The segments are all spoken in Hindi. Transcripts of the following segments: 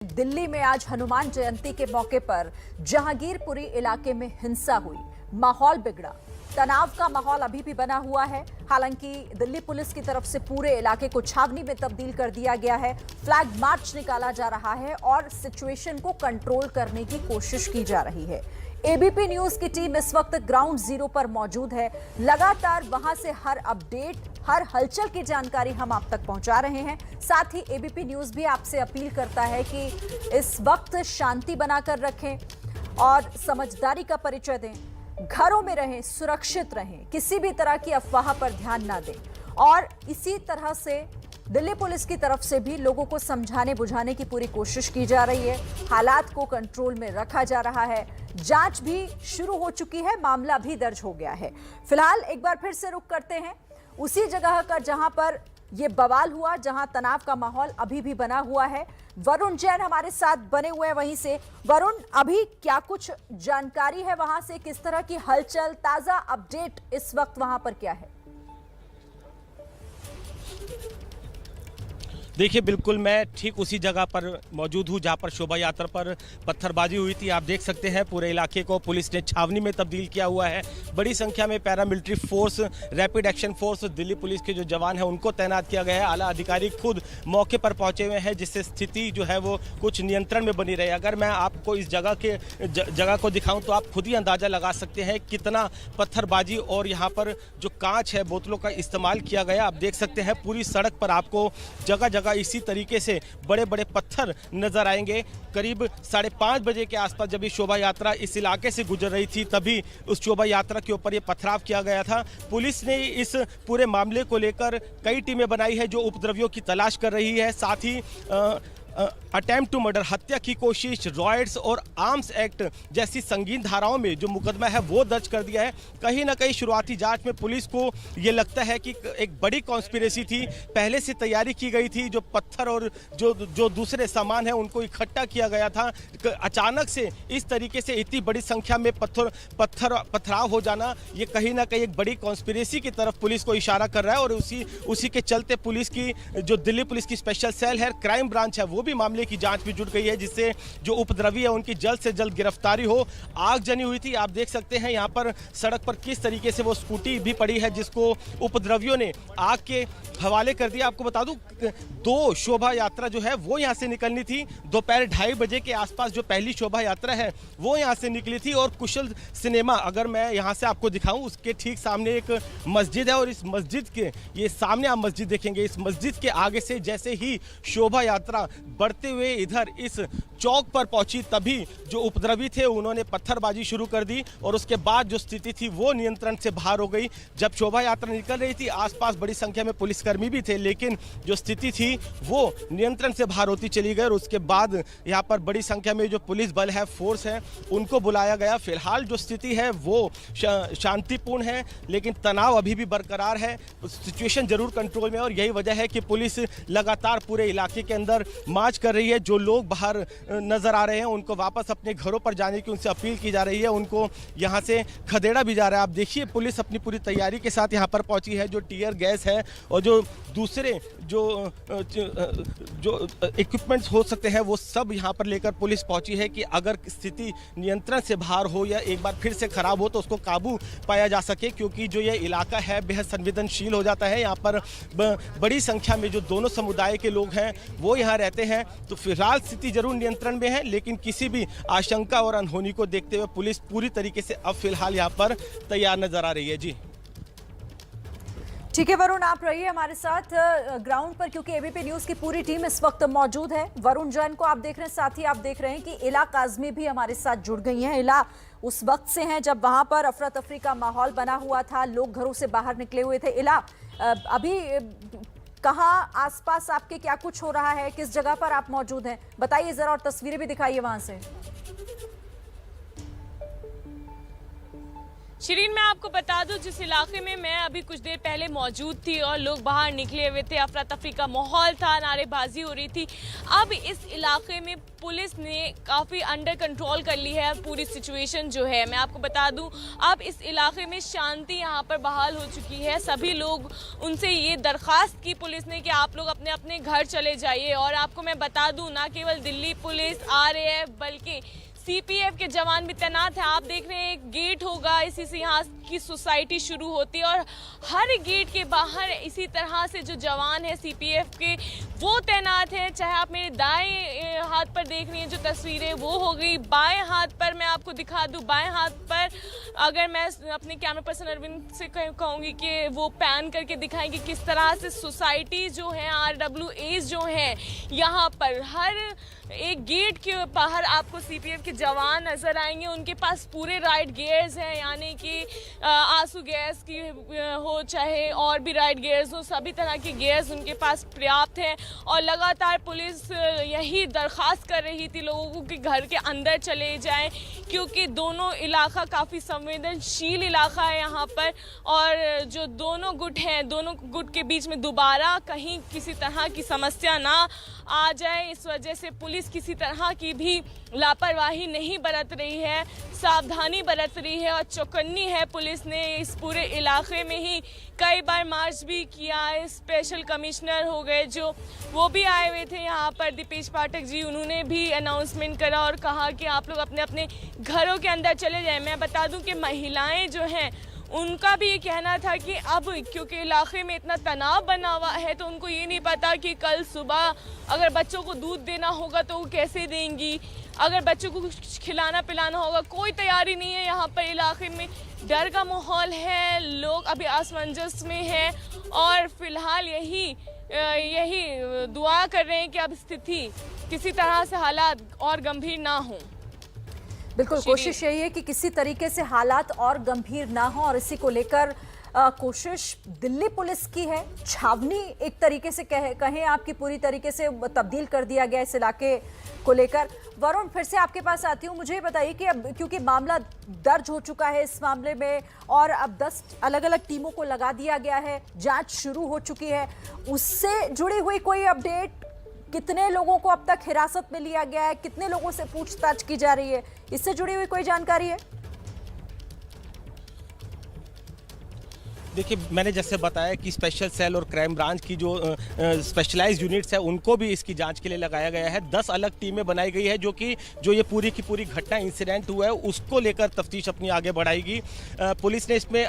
दिल्ली में आज हनुमान जयंती के मौके पर जहांगीरपुरी इलाके में हिंसा हुई, माहौल बिगड़ा। तनाव का माहौल अभी भी बना हुआ है। हालांकि दिल्ली पुलिस की तरफ से पूरे इलाके को छावनी में तब्दील कर दिया गया है। फ्लैग मार्च निकाला जा रहा है और सिचुएशन को कंट्रोल करने की कोशिश की जा रही है। एबीपी न्यूज की टीम इस वक्त ग्राउंड जीरो पर मौजूद है। लगातार वहां से हर अपडेट, हर हलचल की जानकारी हम आप तक पहुंचा रहे हैं। साथ ही एबीपी न्यूज भी आपसे अपील करता है कि इस वक्त शांति बनाकर रखें और समझदारी का परिचय दें। घरों में रहें, सुरक्षित रहें, किसी भी तरह की अफवाह पर ध्यान ना दें। और इसी तरह से दिल्ली पुलिस की तरफ से भी लोगों को समझाने बुझाने की पूरी कोशिश की जा रही है। हालात को कंट्रोल में रखा जा रहा है। जांच भी शुरू हो चुकी है, मामला भी दर्ज हो गया है। फिलहाल एक बार फिर से रुक करते हैं उसी जगह का जहां पर यह बवाल हुआ, जहां तनाव का माहौल अभी भी बना हुआ है। वरुण जैन हमारे साथ बने हुए हैं वहीं से। वरुण, अभी क्या कुछ जानकारी है वहां से? किस तरह की हलचल, ताजा अपडेट इस वक्त वहां पर क्या है? देखिए, बिल्कुल मैं ठीक उसी जगह पर मौजूद हूँ जहाँ पर शोभा यात्रा पर पत्थरबाजी हुई थी। आप देख सकते हैं पूरे इलाके को पुलिस ने छावनी में तब्दील किया हुआ है। बड़ी संख्या में paramilitary force, rapid action force, Delhi police के जो जवान हैं उनको तैनात किया गया है। आला अधिकारी खुद मौके पर पहुंचे हुए हैं जिससे स्थिति जो है वो कुछ नियंत्रण में बनी रहे। अगर मैं आपको इस जगह को दिखाऊँ तो आप खुद ही अंदाज़ा लगा सकते हैं कितना पत्थरबाजी और यहाँ पर जो कांच है, बोतलों का इस्तेमाल किया गया। आप देख सकते हैं पूरी सड़क पर आपको जगह जगह इसी तरीके से बड़े बड़े पत्थर नजर आएंगे। करीब 5:30 बजे के आसपास जब ये शोभा यात्रा इस इलाके से गुजर रही थी तभी उस शोभा यात्रा के ऊपर ये पथराव किया गया था। पुलिस ने इस पूरे मामले को लेकर कई टीमें बनाई है जो उपद्रवियों की तलाश कर रही है। साथ ही अटेम्प्ट टू मर्डर, हत्या की कोशिश, रॉयट्स और आर्म्स एक्ट जैसी संगीन धाराओं में जो मुकदमा है वो दर्ज कर दिया है। कहीं ना कहीं शुरुआती जांच में पुलिस को ये लगता है कि एक बड़ी कॉन्स्पिरेसी थी, पहले से तैयारी की गई थी। जो पत्थर और जो दूसरे सामान है उनको इकट्ठा किया गया था। अचानक से इस तरीके से इतनी बड़ी संख्या में पथराव हो जाना, ये कहीं ना कहीं एक बड़ी कॉन्स्पिरेसी की तरफ पुलिस को इशारा कर रहा है। और उसी के चलते पुलिस की जो दिल्ली पुलिस की स्पेशल सेल है, क्राइम ब्रांच है, वो भी मामले की जांच में जुट गई है जिससे जो उपद्रवी है उनकी जल्द से जल्द गिरफ्तारी हो। आगजनी हुई थी, आप देख सकते हैं यहाँ पर सड़क पर किस तरीके से वो स्कूटी भी पड़ी है जिसको उपद्रवियों ने आग के हवाले कर दिया। आपको बता दूं, 2 शोभा यात्रा जो है वो यहाँ से निकलनी थी। दोपहर 2:30 बजे के आसपास जो पहली शोभा यात्रा है वो यहाँ से निकली थी। और कुशल सिनेमा, अगर मैं यहाँ से आपको दिखाऊं, उसके ठीक सामने एक मस्जिद है और इस मस्जिद के ये सामने आप मस्जिद देखेंगे। इस मस्जिद के आगे से जैसे ही शोभा यात्रा बढ़ते हुए इधर इस चौक पर पहुंची तभी जो उपद्रवी थे उन्होंने पत्थरबाजी शुरू कर दी और उसके बाद जो स्थिति थी वो नियंत्रण से बाहर हो गई। जब शोभा यात्रा निकल रही थी आसपास बड़ी संख्या में पुलिसकर्मी भी थे, लेकिन जो स्थिति थी वो नियंत्रण से बाहर होती चली गई। और उसके बाद यहाँ पर बड़ी संख्या में जो पुलिस बल है, फोर्स है, उनको बुलाया गया। फिलहाल जो स्थिति है वो शांतिपूर्ण है, लेकिन तनाव अभी भी बरकरार है। सिचुएशन जरूर कंट्रोल में है और यही वजह है कि पुलिस लगातार पूरे इलाके के अंदर मार्च कर रही है। जो लोग बाहर नजर आ रहे हैं उनको वापस अपने घरों पर जाने की उनसे अपील की जा रही है, उनको यहां से खदेड़ा भी जा रहा है। आप देखिए पुलिस अपनी पूरी तैयारी के साथ यहां पर पहुंची है। जो टीयर गैस है और जो दूसरे जो इक्विपमेंट्स हो सकते हैं वो सब यहां पर लेकर पुलिस पहुंची है कि अगर स्थिति नियंत्रण से बाहर हो या एक बार फिर से खराब हो तो उसको काबू पाया जा सके, क्योंकि जो ये इलाका है बेहद संवेदनशील हो जाता है। यहाँ पर बड़ी संख्या में जो दोनों समुदाय के लोग हैं वो यहाँ रहते हैं। तो फिलहाल स्थिति जरूर नियंत्रण में है, लेकिन किसी भी आशंका और अनहोनी को देखते हुए पुलिस पूरी तरीके से अब फिलहाल यहाँ पर तैयार नजर आ रही है। जी ठीक है वरुण, आप रहिए हमारे साथ ग्राउंड पर, क्योंकि एबीपी न्यूज की पूरी टीम इस वक्त मौजूद है। वरुण जैन को आप देख रहे हैं, साथ ही आप देख रहे हैं कि इला काजमी भी हमारे साथ जुड़ गई हैं। इला, उस वक्त से हैं जब वहां पर अफरा तफरी का माहौल बना हुआ था, लोग घरों से बाहर निकले हुए थे। इला, अभी कहाँ आसपास आपके क्या कुछ हो रहा है, किस जगह पर आप मौजूद हैं, बताइए जरा और तस्वीरें भी दिखाइए वहां से। शिरीन, मैं आपको बता दूं, जिस इलाके में मैं अभी कुछ देर पहले मौजूद थी और लोग बाहर निकले हुए थे, अफरा तफरी का माहौल था, नारेबाजी हो रही थी। अब इस इलाके में पुलिस ने काफ़ी अंडर कंट्रोल कर ली है पूरी सिचुएशन जो है। मैं आपको बता दूं, अब इस इलाके में शांति यहाँ पर बहाल हो चुकी है। सभी लोग उनसे ये दरख्वास्त की पुलिस ने कि आप लोग अपने अपने घर चले जाइए। और आपको मैं बता दूं, ना केवल दिल्ली पुलिस, RAF बल्कि CPF के जवान भी तैनात हैं। आप देख रहे हैं एक गेट होगा, इसी से यहाँ की सोसाइटी शुरू होती है और हर गेट के बाहर इसी तरह से जो जवान है CPF के वो तैनात हैं। चाहे आप मेरे दाएं हाथ पर देख रही हैं जो तस्वीरें, वो हो गई। बाएं हाथ पर मैं आपको दिखा दूं, बाएं हाथ पर अगर मैं अपने कैमरा पर्सन अरविंद से कहूँगी कि वो पैन करके दिखाएंगे किस तरह से सोसाइटी जो है, RWAs जो हैं, यहाँ पर हर एक गेट के बाहर आपको CPF के जवान नजर आएंगे। उनके पास पूरे राइट गियर्स हैं, यानी कि आंसू गैस की हो चाहे और भी राइट गियर्स हो, सभी तरह के गियर्स उनके पास पर्याप्त हैं। और लगातार पुलिस यही दरख्वास्त कर रही थी लोगों को कि घर के अंदर चले जाएं, क्योंकि दोनों इलाका काफ़ी संवेदनशील इलाका है यहाँ पर। और जो दोनों गुट हैं, दोनों गुट के बीच में दोबारा कहीं किसी तरह की समस्या ना आ जाए, इस वजह से पुलिस किसी तरह की भी लापरवाही नहीं बरत रही है, सावधानी बरत रही है और चौकन्नी है। पुलिस ने इस पूरे इलाके में ही कई बार मार्च भी किया है। स्पेशल कमिश्नर हो गए जो, वो भी आए हुए थे यहाँ पर, दीपेश पाठक जी, उन्होंने भी अनाउंसमेंट करा और कहा कि आप लोग अपने अपने घरों के अंदर चले जाएं। मैं बता दूं कि महिलाएं जो हैं उनका भी ये कहना था कि अब क्योंकि इलाके में इतना तनाव बना हुआ है तो उनको ये नहीं पता कि कल सुबह अगर बच्चों को दूध देना होगा तो वो कैसे देंगी, अगर बच्चों को कुछ खिलाना पिलाना होगा, कोई तैयारी नहीं है यहाँ पर। इलाके में डर का माहौल है, लोग अभी असमंजस में हैं और फिलहाल यही दुआ कर रहे हैं कि अब स्थिति किसी तरह से हालात और गंभीर ना हो। बिल्कुल, कोशिश यही है कि किसी तरीके से हालात और गंभीर ना हो और इसी को लेकर कोशिश दिल्ली पुलिस की है। छावनी एक तरीके से कहें आपकी पूरी तरीके से तब्दील कर दिया गया इस इलाके को लेकर। वरुण, फिर से आपके पास आती हूँ, मुझे बताइए कि अब क्योंकि मामला दर्ज हो चुका है इस मामले में और अब 10 अलग अलग टीमों को लगा दिया गया है, जांच शुरू हो चुकी है, उससे जुड़ी हुई कोई अपडेट? कितने लोगों को अब तक हिरासत में लिया गया है, कितने लोगों से पूछताछ की जा रही है, इससे जुड़ी हुई कोई जानकारी है? देखिए, मैंने जैसे बताया कि स्पेशल सेल और क्राइम ब्रांच की जो स्पेशलाइज्ड यूनिट्स है उनको भी इसकी जांच के लिए लगाया गया है। 10 अलग टीमें बनाई गई है जो ये पूरी की पूरी घटना इंसिडेंट हुआ है उसको लेकर तफ्तीश अपनी आगे बढ़ाएगी। पुलिस ने इसमें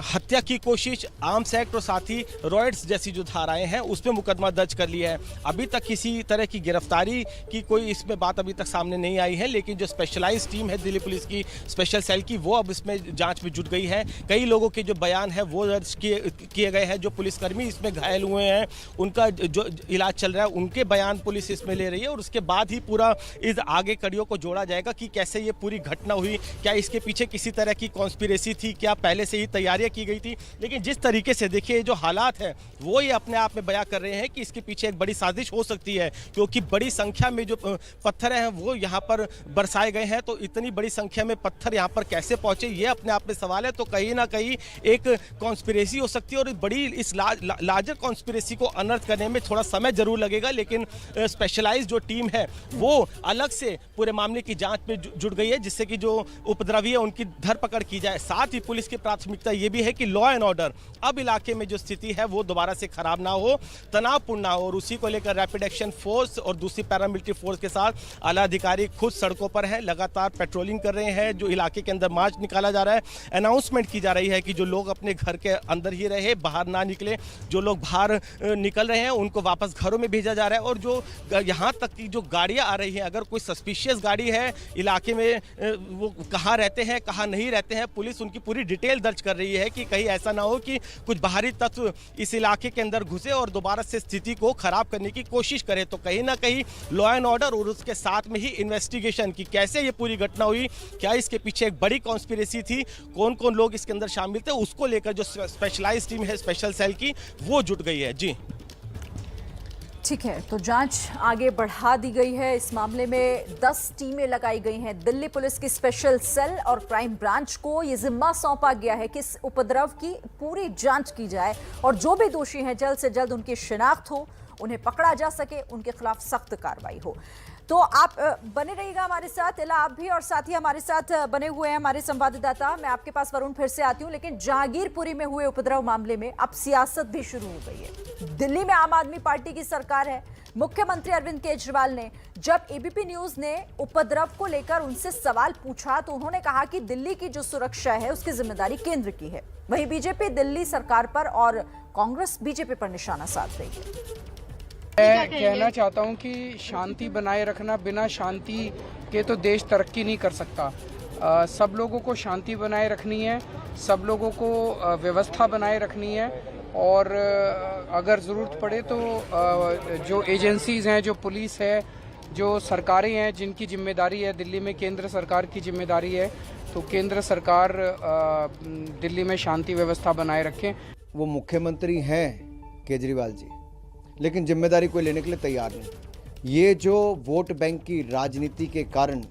हत्या की कोशिश, आर्म्स एक्ट और साथ ही रॉयट्स जैसी जो धाराएं हैं उसमें मुकदमा दर्ज कर लिया है। अभी तक किसी तरह की गिरफ्तारी की कोई इसमें बात अभी तक सामने नहीं आई है, लेकिन जो स्पेशलाइज्ड टीम है दिल्ली पुलिस की स्पेशल सेल की, वो अब इसमें जाँच में जुट गई है। कई लोगों के जो बयान है वो दर्ज किए गए हैं। जो पुलिसकर्मी इसमें घायल हुए हैं उनका जो इलाज चल रहा है उनके बयान पुलिस इसमें ले रही है और उसके बाद ही पूरा इस आगे कड़ियों को जोड़ा जाएगा कि कैसे ये पूरी घटना हुई, क्या इसके पीछे किसी तरह की कॉन्स्पिरेसी थी, क्या पहले से ही तैयारियां की गई थी। लेकिन जिस तरीके से देखिए जो हालात है वो ये अपने आप में बयां कर रहे हैं कि इसके पीछे एक बड़ी साजिश हो सकती है, क्योंकि बड़ी संख्या में जो पत्थर हैं वो यहाँ पर बरसाए गए हैं। तो इतनी बड़ी संख्या में पत्थर यहाँ पर कैसे पहुंचे ये अपने आप में सवाल है। तो कहीं ना कहीं एक कॉन्स्पिरेसी हो सकती है और बड़ी इस लार्जर कॉन्स्पिरेसी को अनर्थ करने में थोड़ा समय जरूर लगेगा, लेकिन स्पेशलाइज्ड जो टीम है वो अलग से पूरे मामले की जांच में जुट गई है, जिससे कि जो उपद्रवी है उनकी धरपकड़ की जाए। साथ ही पुलिस की प्राथमिकता ये भी है कि लॉ एंड ऑर्डर अब इलाके में जो स्थिति है वो दोबारा से खराब ना हो, तनावपूर्ण ना हो, और उसी को लेकर रैपिड एक्शन फोर्स और दूसरी पैरामिलिट्री फोर्स के साथ आला अधिकारी खुद सड़कों पर हैं, लगातार पेट्रोलिंग कर रहे हैं। जो इलाके के अंदर मार्च निकाला जा रहा है, अनाउंसमेंट की जा रही है कि जो लोग अपने घर के अंदर ही रहे, बाहर ना निकले। जो लोग बाहर निकल रहे हैं उनको वापस घरों में भेजा जा रहा है। और जो यहाँ तक की जो गाड़ियाँ आ रही हैं, अगर कोई सस्पिशियस गाड़ी है इलाके में, वो कहाँ रहते हैं कहाँ नहीं रहते हैं, पुलिस उनकी पूरी डिटेल दर्ज कर रही है कि कहीं ऐसा ना हो कि कुछ बाहरी तत्व इस इलाके के अंदर घुसे और दोबारा से स्थिति को खराब करने की कोशिश करे। तो कहीं ना कहीं लॉ एंड ऑर्डर और उसके साथ में ही इन्वेस्टिगेशन की कैसे ये पूरी घटना हुई, क्या इसके पीछे एक बड़ी कॉन्स्पिरेसी थी, कौन कौन लोग इसके अंदर शामिल थे, उसको लेकर जो स्पेशलाइज्ड टीम है स्पेशल सेल की वो जुट गई है। जी ठीक है, तो जांच आगे बढ़ा दी गई है। इस मामले में 10 टीमें लगाई गई हैं। दिल्ली पुलिस की स्पेशल सेल और क्राइम ब्रांच को ये जिम्मा सौंपा गया है कि इस उपद्रव की पूरी जांच की जाए और जो भी दोषी हैं जल्द से जल्द उनकी शिनाख्त हो, उन्हें पकड़ा जा सके, उनके खिलाफ सख्त कार्रवाई हो। तो आप बने रहिएगा हमारे साथ। इला, आप भी और साथ ही हमारे साथ बने हुए हैं हमारे संवाददाता। मैं आपके पास वरुण फिर से आती हूँ, लेकिन जहांगीरपुरी में हुए उपद्रव मामले में अब सियासत भी शुरू हो गई है। दिल्ली में आम आदमी पार्टी की सरकार है। मुख्यमंत्री अरविंद केजरीवाल ने जब एबीपी न्यूज ने उपद्रव को लेकर उनसे सवाल पूछा तो उन्होंने कहा कि दिल्ली की जो सुरक्षा है उसकी जिम्मेदारी केंद्र की है। वहीं बीजेपी दिल्ली सरकार पर और कांग्रेस बीजेपी पर निशाना साध रही है। मैं कहना चाहता हूं कि शांति बनाए रखना, बिना शांति के तो देश तरक्की नहीं कर सकता। सब लोगों को शांति बनाए रखनी है, सब लोगों को व्यवस्था बनाए रखनी है और अगर ज़रूरत पड़े तो जो एजेंसीज़ हैं, जो पुलिस है, जो सरकारें हैं जिनकी जिम्मेदारी है, दिल्ली में केंद्र सरकार की जिम्मेदारी है, तो केंद्र सरकार दिल्ली में शांति व्यवस्था बनाए रखें। वो मुख्यमंत्री हैं केजरीवाल जी, लेकिन जिम्मेदारी कोई लेने के लिए तैयार नहीं। ये जो वोट बैंक की राजनीति के कारण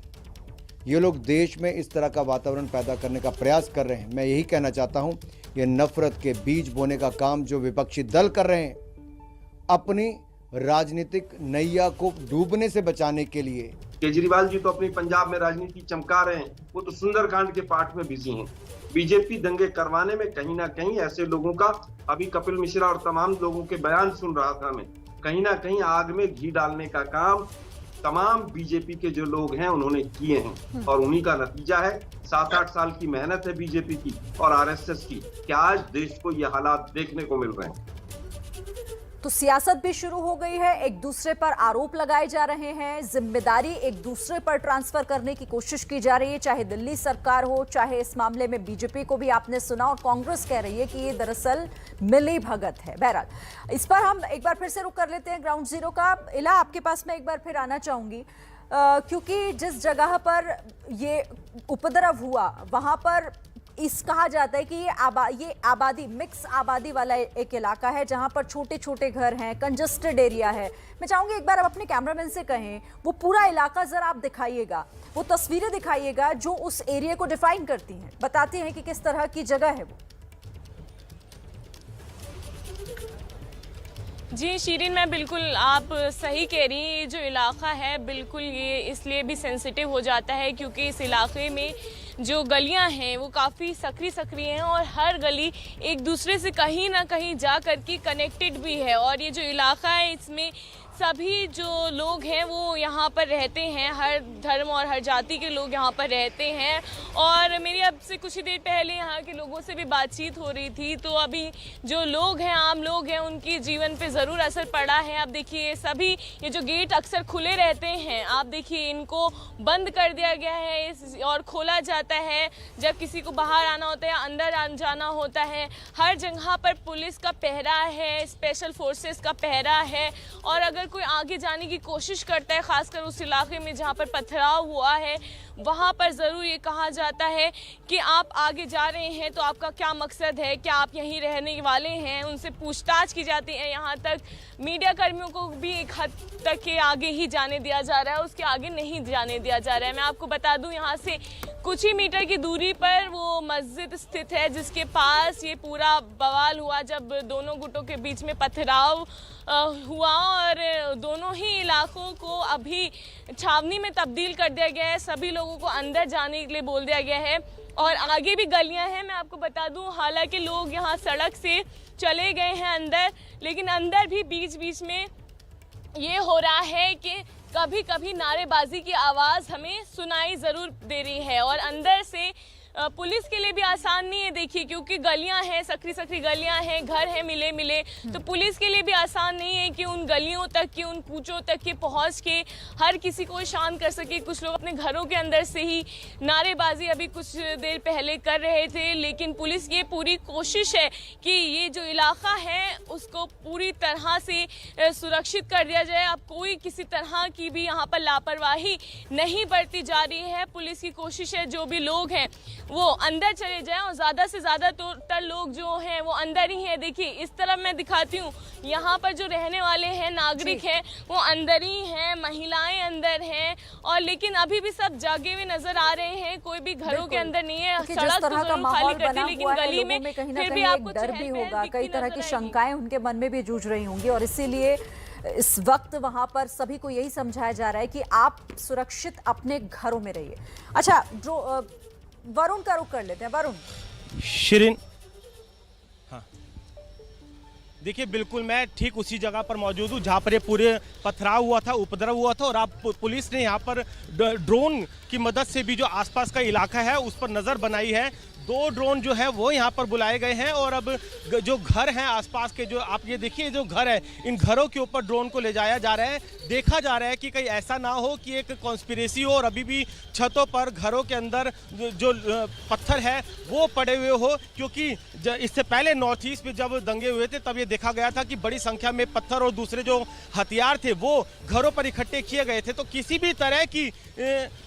ये लोग देश में इस तरह का वातावरण पैदा करने का प्रयास कर रहे हैं। मैं यही कहना चाहता हूं, ये नफरत के बीज बोने का काम जो विपक्षी दल कर रहे हैं, अपनी राजनीतिक नैया को डूबने से बचाने के लिए। केजरीवाल जी तो अपनी पंजाब में राजनीति चमका रहे हैं, वो तो सुंदरकांड के पाठ में बिजी हैं। बीजेपी दंगे करवाने में कहीं ना कहीं ऐसे लोगों का, अभी कपिल मिश्रा और तमाम लोगों के बयान सुन रहा था मैं, कहीं ना कहीं आग में घी डालने का काम तमाम बीजेपी के जो लोग हैं उन्होंने किए हैं और उन्हीं का नतीजा है। 7-8 साल की मेहनत है बीजेपी की और आरएसएस की कि आज देश को ये हालात देखने को मिल रहे हैं। तो सियासत भी शुरू हो गई है, एक दूसरे पर आरोप लगाए जा रहे हैं, जिम्मेदारी एक दूसरे पर ट्रांसफर करने की कोशिश की जा रही है, चाहे दिल्ली सरकार हो, चाहे इस मामले में बीजेपी को भी आपने सुना और कांग्रेस कह रही है कि ये दरअसल मिली भगत है। बहरहाल इस पर हम एक बार फिर से रुक कर लेते हैं ग्राउंड जीरो का। इला, आपके पास मैं एक बार फिर आना चाहूंगी क्योंकि जिस जगह पर ये उपद्रव हुआ वहां पर कहा जाता है कि ये आबादी, मिक्स आबादी वाला एक इलाका है जहां पर छोटे छोटे घर हैं, कंजस्टेड एरिया है। मैं चाहूंगी एक बार आप अपने कैमरामैन से कहें वो पूरा इलाका जरा आप दिखाइएगा, वो तस्वीरें दिखाइएगा जो उस एरिया को डिफाइन करती हैं, बताती हैं कि किस तरह की जगह है वो। जी शीरीन, मैं बिल्कुल आप सही कह रही हैं। ये जो इलाका है बिल्कुल ये इसलिए भी सेंसिटिव हो जाता है क्योंकि इस इलाके में जो गलियां हैं वो काफ़ी सकरी हैं और हर गली एक दूसरे से कहीं ना कहीं जा कर के कनेक्टेड भी है। और ये जो इलाका है इसमें सभी जो लोग हैं वो यहाँ पर रहते हैं, हर धर्म और हर जाति के लोग यहाँ पर रहते हैं। और मेरी अब से कुछ ही देर पहले यहाँ के लोगों से भी बातचीत हो रही थी, तो अभी जो लोग हैं, आम लोग हैं, उनकी जीवन पे ज़रूर असर पड़ा है। आप देखिए सभी ये जो गेट अक्सर खुले रहते हैं, आप देखिए इनको बंद कर दिया गया है और खोला जाता है जब किसी को बाहर आना होता है या अंदर जाना होता है। हर जगह पर पुलिस का पहरा है, स्पेशल फोर्सेस का पहरा है और अगर कोई आगे जाने की कोशिश करता है, खासकर उस इलाके में जहां पर पथराव हुआ है, वहां पर ज़रूर ये कहा जाता है कि आप आगे जा रहे हैं तो आपका क्या मकसद है, क्या आप यहीं रहने वाले हैं। उनसे पूछताछ की जाती है, यहाँ तक मीडिया कर्मियों को भी एक हद तक के आगे ही जाने दिया जा रहा है, उसके आगे नहीं जाने दिया जा रहा है। मैं आपको बता दूं यहाँ से कुछ ही मीटर की दूरी पर वो मस्जिद स्थित है जिसके पास ये पूरा बवाल हुआ जब दोनों गुटों के बीच में पथराव हुआ और दोनों ही इलाकों को अभी छावनी में तब्दील कर दिया गया है। सभी लोगों को अंदर जाने के लिए बोल दिया गया है और आगे भी गलियां हैं। मैं आपको बता दूं, हालांकि लोग यहां सड़क से चले गए हैं अंदर, लेकिन अंदर भी बीच बीच में ये हो रहा है कि कभी कभी नारेबाजी की आवाज़ हमें सुनाई ज़रूर दे रही है और अंदर से पुलिस के लिए भी आसान नहीं है। देखिए क्योंकि गलियां हैं, सकरी गलियां हैं, घर हैं मिले मिले, तो पुलिस के लिए भी आसान नहीं है कि उन गलियों तक की, उन कूचों तक के पहुंच के हर किसी को शांत कर सके। कुछ लोग अपने घरों के अंदर से ही नारेबाजी अभी कुछ देर पहले कर रहे थे, लेकिन पुलिस ये पूरी कोशिश है कि ये जो इलाका है उसको पूरी तरह से सुरक्षित कर दिया जाए। अब कोई किसी तरह की भी यहाँ पर लापरवाही नहीं बरती जा रही है। पुलिस की कोशिश है जो भी लोग हैं वो अंदर चले जाएं और ज़्यादा से ज़्यादा टोटल लोग जो हैं वो अंदर ही हैं। देखिए इस तरफ मैं दिखाती हूँ, यहाँ पर जो रहने वाले हैं नागरिक हैं वो अंदर ही हैं, महिलाएं अंदर हैं, और लेकिन अभी भी सब जागे हुए नजर आ रहे हैं, कोई भी घरों के अंदर नहीं है। जिस तरह का माहौल बना लेकिन हुआ है, गली लोगों में कहीं ना फिर भी कहीं आपको एक डर भी चहल-पहल होगा, दिखती कई तरह नजर की आएगी। शंकाएं उनके मन में भी जूझ रही होंगी, और इसीलिए इस वक्त वहां पर सभी को यही समझाया जा रहा है कि आप सुरक्षित अपने घरों में रहिए। अच्छा, जो वरुण का रुख कर लेते हैं। वरुण, शिरीन, हाँ देखिए बिल्कुल मैं ठीक उसी जगह पर मौजूद हूँ जहाँ पर ये पूरे पथराव हुआ था, उपद्रव हुआ था, और अब पुलिस ने यहाँ पर ड्रोन की मदद से भी जो आसपास का इलाका है उस पर नज़र बनाई है। 2 ड्रोन जो है वो यहाँ पर बुलाए गए हैं, और अब जो घर हैं आसपास के, जो आप ये देखिए जो घर है, इन घरों के ऊपर ड्रोन को ले जाया जा रहा है। देखा जा रहा है कि कहीं ऐसा ना हो कि एक कॉन्स्पिरेसी हो और अभी भी छतों पर घरों के अंदर जो पत्थर है वो पड़े हुए हो, क्योंकि इससे पहले नॉर्थ ईस्ट में जब दंगे हुए थे तब ये देखा गया था कि बड़ी संख्या में पत्थर और दूसरे जो हथियार थे वो घरों पर इकट्ठे किए गए थे। तो किसी भी तरह की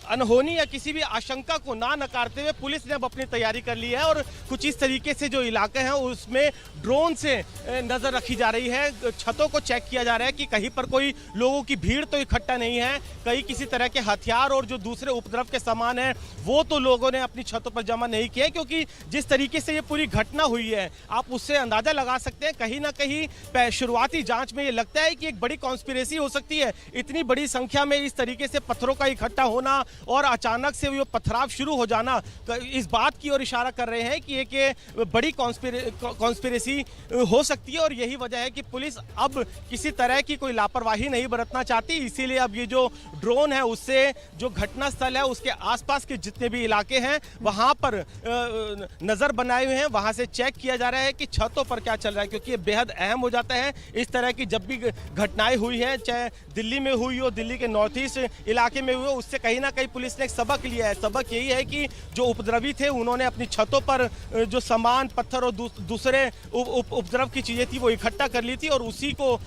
अनहोनी या किसी भी आशंका को ना नकारते हुए पुलिस ने अब अपनी तैयारी कर ली है, और कुछ इस तरीके से जो इलाके हैं उसमें ड्रोन से नज़र रखी जा रही है। छतों को चेक किया जा रहा है कि कहीं पर कोई लोगों की भीड़ तो इकट्ठा नहीं है, कहीं किसी तरह के हथियार और जो दूसरे उपद्रव के सामान हैं वो तो लोगों ने अपनी छतों पर जमा नहीं किए, क्योंकि जिस तरीके से ये पूरी घटना हुई है आप उससे अंदाजा लगा सकते हैं कहीं ना कहीं शुरुआती जांच में ये लगता है कि एक बड़ी कॉन्स्पिरेसी हो सकती है। इतनी बड़ी संख्या में इस तरीके से पत्थरों का इकट्ठा होना और अचानक से वो पथराव शुरू हो जाना इस बात की ओर इशारा कर रहे हैं कि एक बड़ी कॉन्स्पिरेसी हो सकती है, और यही वजह है कि पुलिस अब किसी तरह की कोई लापरवाही नहीं बरतना चाहती। इसीलिए अब ये जो ड्रोन है उससे जो घटना स्थल है उसके आसपास के जितने भी इलाके हैं वहां पर नजर बनाए हुए हैं, वहां से चेक किया जा रहा है कि छतों पर क्या चल रहा है, क्योंकि ये बेहद अहम हो जाता है। इस तरह की जब भी घटनाएं हुई हैं, चाहे दिल्ली में हुई हो, दिल्ली के नॉर्थ ईस्ट इलाके में हुई हो, उससे कहीं ना कहीं पुलिस ने एक सबक लिया है। सबक यही है कि जो उपद्रवी थे उन्होंने अपनी छतों पर जो सामान, पत्थर और दूसरे उपद्रव की चीजें थी वो इकट्ठा कर ली थी, और उसी को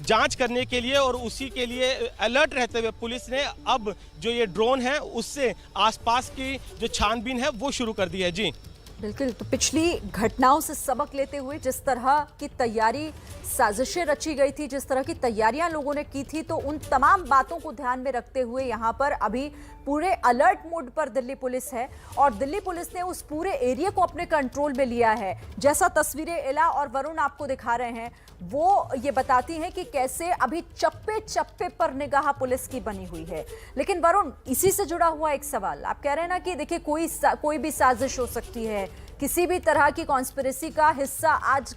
जांच करने के लिए और उसी के लिए अलर्ट रहते हुए पुलिस ने अब जो ये ड्रोन है उससे आसपास की जो छानबीन है वो शुरू कर दी है। जी बिल्कुल, तो पिछली घटनाओं से सबक लेते हुए जिस तरह की तैयारी, साजिशें रची गई थी, जिस तरह की तैयारियां लोगों ने की थी, तो उन तमाम बातों को ध्यान में रखते हुए यहाँ पर अभी पूरे अलर्ट मोड पर दिल्ली पुलिस है, और दिल्ली पुलिस ने उस पूरे एरिया को अपने कंट्रोल में लिया है। जैसा तस्वीरें इला और वरुण आपको दिखा रहे हैं वो ये बताती हैं कि कैसे अभी चप्पे चप्पे पर निगाह पुलिस की बनी हुई है। लेकिन वरुण, इसी से जुड़ा हुआ एक सवाल, आप कह रहे हैं ना कि देखिए कोई भी साजिश हो सकती है, किसी भी तरह की कॉन्स्पिरेसी का हिस्सा आज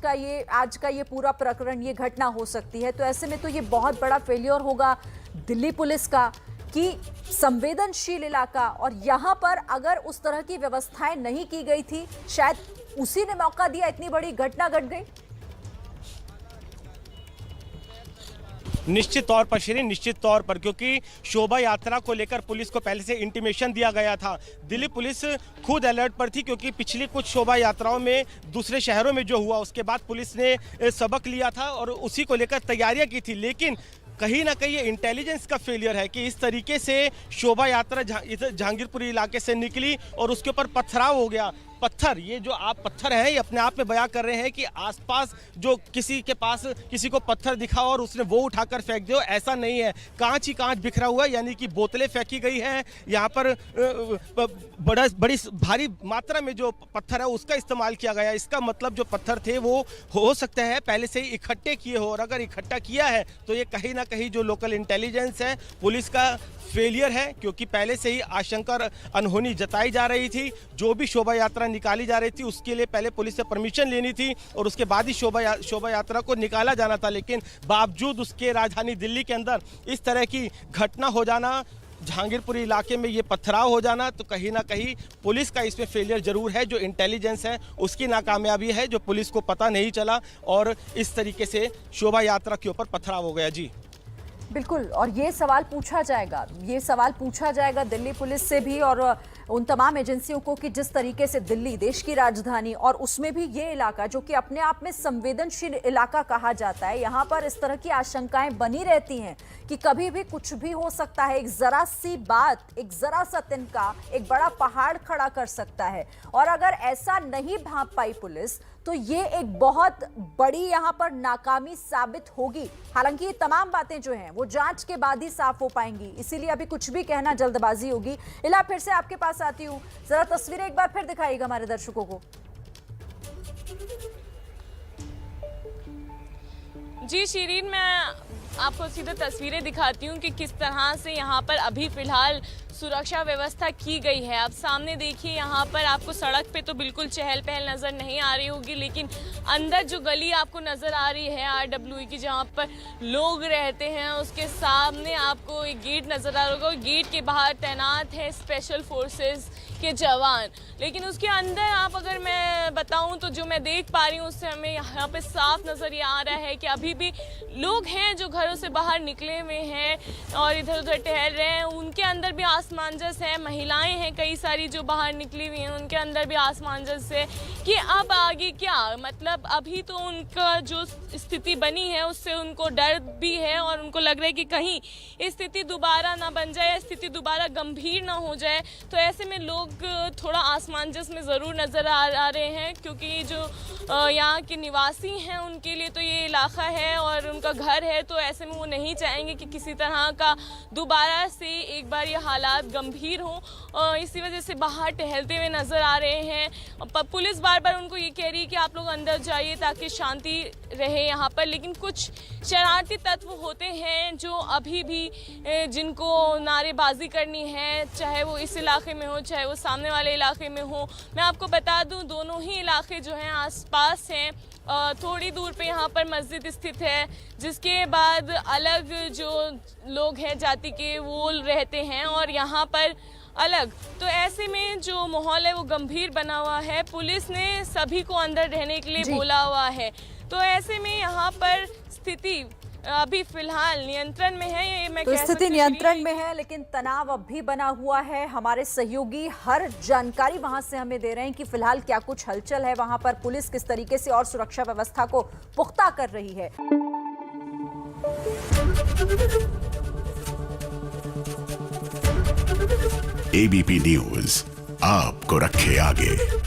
का ये पूरा प्रकरण, ये घटना हो सकती है। तो ऐसे में तो ये बहुत बड़ा फेलियर होगा दिल्ली पुलिस का कि संवेदनशील इलाका, और यहाँ पर अगर उस तरह की व्यवस्थाएं नहीं की गई थी, शायद उसी ने मौका दिया, इतनी बड़ी घटना घट गई। निश्चित तौर पर श्री, निश्चित तौर पर, क्योंकि शोभा यात्रा को लेकर पुलिस को पहले से इंटीमेशन दिया गया था। दिल्ली पुलिस खुद अलर्ट पर थी, क्योंकि पिछली कुछ शोभा यात्राओं में दूसरे शहरों में जो हुआ उसके बाद पुलिस ने सबक लिया था और उसी को लेकर तैयारियां की थी। लेकिन कहीं ना कहीं ये इंटेलिजेंस का फेलियर है कि इस तरीके से शोभा यात्रा जहांगीरपुरी इलाके से निकली और उसके ऊपर पथराव हो गया। पत्थर, ये जो आप पत्थर हैं ये अपने आप में बयां कर रहे हैं कि आसपास जो किसी के पास किसी को पत्थर दिखा और उसने वो उठाकर फेंक दिया, ऐसा नहीं है। कांच ही कांच बिखरा हुआ है, यानी कि बोतलें फेंकी गई हैं। यहाँ पर बड़ी भारी मात्रा में जो पत्थर है उसका इस्तेमाल किया गया। इसका मतलब जो पत्थर थे वो हो सकता है पहले से ही इकट्ठे किए हो, और अगर इकट्ठा किया है तो ये कहीं ना कहीं जो लोकल इंटेलिजेंस है पुलिस का फेलियर है, क्योंकि पहले से ही आशंका और अनहोनी जताई जा रही थी। जो भी शोभा यात्रा निकाली जा रही थी उसके लिए पहले पुलिस से परमिशन लेनी थी और उसके बाद ही शोभा यात्रा को निकाला जाना था। लेकिन बावजूद उसके राजधानी दिल्ली के अंदर इस तरह की घटना हो जाना, जहांगीरपुरी इलाके में ये पथराव हो जाना, तो कहीं ना कहीं पुलिस का इसमें फेलियर जरूर है। जो इंटेलिजेंस है उसकी नाकामयाबी है, जो पुलिस को पता नहीं चला और इस तरीके से शोभा यात्रा के ऊपर पथराव हो गया। जी बिल्कुल, और ये सवाल पूछा जाएगा दिल्ली पुलिस से भी और उन तमाम एजेंसियों को कि जिस तरीके से दिल्ली देश की राजधानी और उसमें भी ये इलाका जो कि अपने आप में संवेदनशील इलाका कहा जाता है, यहाँ पर इस तरह की आशंकाएं बनी रहती हैं कि कभी भी कुछ भी हो सकता है। एक जरा सी बात, एक जरा सा तिनका एक बड़ा पहाड़ खड़ा कर सकता है। और अगर ऐसा नहीं भांप पाई पुलिस तो ये एक बहुत बड़ी यहाँ पर नाकामी साबित होगी। हालांकि ये तमाम बातें जो हैं वो जांच के बाद ही साफ हो पाएंगी, इसीलिए अभी कुछ भी कहना जल्दबाजी होगी। इला, फिर से आपके पास आती हूँ, जरा तस्वीरें एक बार फिर दिखाइएगा हमारे दर्शकों को। जी शिरीन, मैं आपको सीधे तस्वीरें दिखाती हूँ कि किस तरह से यहाँ पर अभी फिलहाल सुरक्षा व्यवस्था की गई है। आप सामने देखिए, यहाँ पर आपको सड़क पे तो बिल्कुल चहल पहल नज़र नहीं आ रही होगी, लेकिन अंदर जो गली आपको नज़र आ रही है RWE की, जहाँ पर लोग रहते हैं, उसके सामने आपको एक गेट नज़र आ रहा होगा। गेट के बाहर तैनात है स्पेशल फोर्सेस के जवान, लेकिन उसके अंदर आप अगर मैं बताऊं तो जो मैं देख पा रही हूँ उससे हमें यहाँ पे साफ नज़र ये आ रहा है कि अभी भी लोग हैं जो घरों से बाहर निकले हुए हैं और इधर उधर टहल रहे हैं। उनके अंदर भी असमंजस है, महिलाएं हैं कई सारी जो बाहर निकली हुई हैं, उनके अंदर भी असमंजस है कि अब आगे क्या। मतलब अभी तो उनका जो स्थिति बनी है उससे उनको डर भी है और उनको लग रहा है कि कहीं स्थिति दोबारा ना बन जाए, स्थिति दोबारा गंभीर ना हो जाए। तो ऐसे में लोग थोड़ा असमंजस में ज़रूर नज़र आ रहे हैं, क्योंकि जो यहाँ के निवासी हैं उनके लिए तो ये इलाका है और उनका घर है, तो ऐसे में वो नहीं चाहेंगे कि किसी तरह का दोबारा से एक बार ये हालात गंभीर हों। इसी वजह से बाहर टहलते हुए नज़र आ रहे हैं। पुलिस बार बार उनको ये कह रही है कि आप लोग अंदर जाइए ताकि शांति रहे यहाँ पर, लेकिन कुछ शरारती तत्व होते हैं जो अभी भी जिनको नारेबाजी करनी है, चाहे वो इस इलाके में हो चाहे वो सामने वाले इलाके में हो। मैं आपको बता दूं दोनों ही इलाके जो हैं आसपास हैं। थोड़ी दूर पे यहाँ पर मस्जिद स्थित है, जिसके बाद अलग जो लोग हैं जाति के वो रहते हैं और यहाँ पर अलग। तो ऐसे में जो माहौल है वो गंभीर बना हुआ है। पुलिस ने सभी को अंदर रहने के लिए बोला हुआ है, तो ऐसे में यहाँ पर स्थिति अभी फिलहाल नियंत्रण में है। ये मैं तो स्थिति नियंत्रण में है, लेकिन तनाव अब भी बना हुआ है। हमारे सहयोगी हर जानकारी वहां से हमें दे रहे हैं कि फिलहाल क्या कुछ हलचल है वहां पर, पुलिस किस तरीके से और सुरक्षा व्यवस्था को पुख्ता कर रही है। ABP न्यूज आपको रखे आगे।